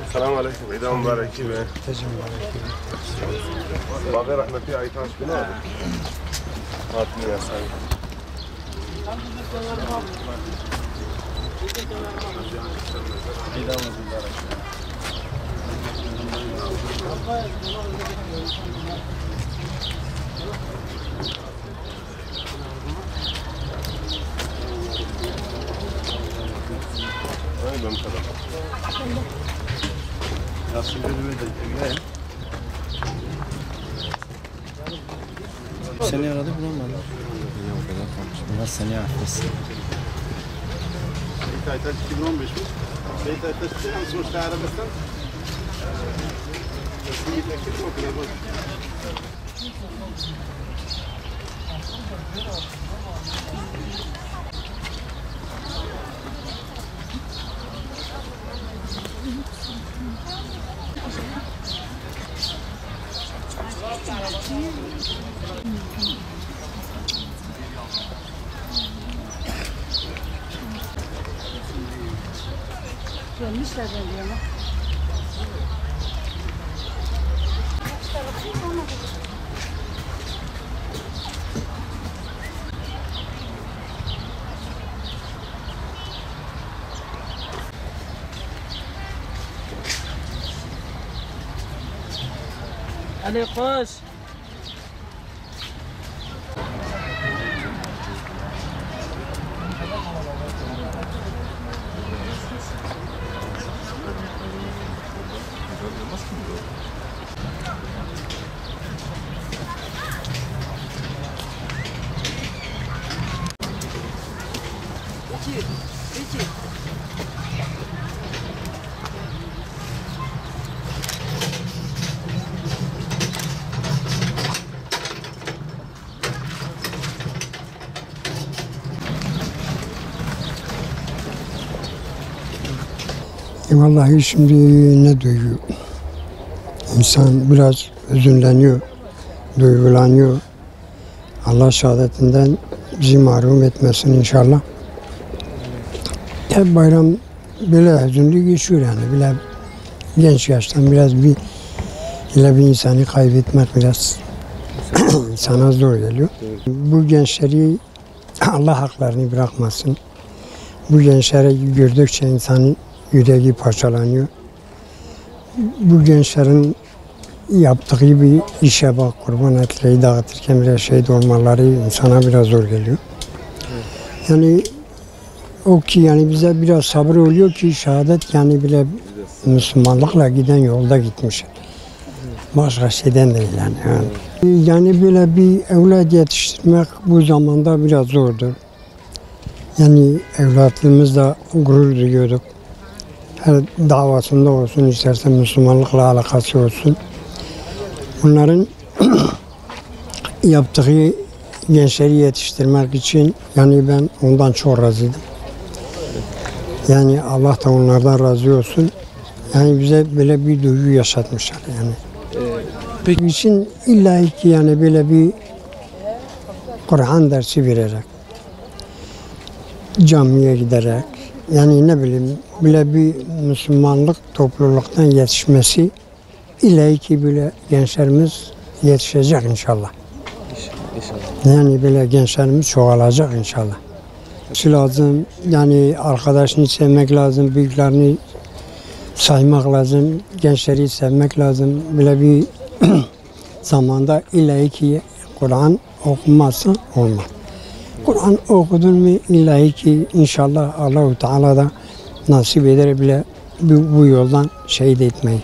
السلام عليكم، عيد مبارك كيف؟ تجي مبارك. باقي رحنا في عيطاش بلاد. هاتني يا سعيد. عيد مبارك. Seni aradı bulamadı. Yok o kadar kalmış. Biraz seni affetsin. Aytaç 2015 mi? Aytaç en sonuçta Arabistan. Resmi teklif yok ya bu. Gelmişler diyor ama. Ali koş. İki. Vallahi şimdi ne duyuyor? İnsan biraz hüzünleniyor, duygulanıyor. Allah şehadetinden bizi mahrum etmesin inşallah. Hep bayram böyle hüzünlü geçiyor yani. Bile genç yaştan biraz bir insanı kaybetmek biraz insana zor geliyor. Bu gençleri Allah haklarını bırakmasın. Bu gençleri gördükçe insanın yüreği parçalanıyor. Bu gençlerin yaptığı bir işe bak, kurban etleri dağıtırken bile şehit olmaları insana biraz zor geliyor. Yani o ki yani bize biraz sabır oluyor ki şehadet yani bile Müslümanlıkla giden yolda gitmiş. Başka şeyden değil yani. Yani böyle bir evlat yetiştirmek bu zamanda biraz zordur. Yani evlatlarımızla gurur duyuyorduk. Her davasında olsun, isterse Müslümanlıkla alakası olsun. Bunların yaptığı gençleri yetiştirmek için yani ben ondan çok razıydım. Yani Allah da onlardan razı olsun. Yani bize böyle bir duygu yaşatmışlar yani. Peki için illa ki yani böyle bir Kur'an dersi vererek, camiye giderek, yani ne bileyim böyle bir Müslümanlık topluluktan yetişmesi illa ki böyle gençlerimiz yetişecek inşallah. İnşallah. Yani böyle gençlerimiz çoğalacak inşallah. Lazım yani arkadaşını sevmek lazım, büyüklerini saymak lazım, gençleri sevmek lazım. Böyle bir zamanda illa ki Kur'an okunmazsa olmaz. Kur'an okudun mu illa ki inşallah Allah-u Teala da nasip eder bile bu yoldan şehit etmeyi.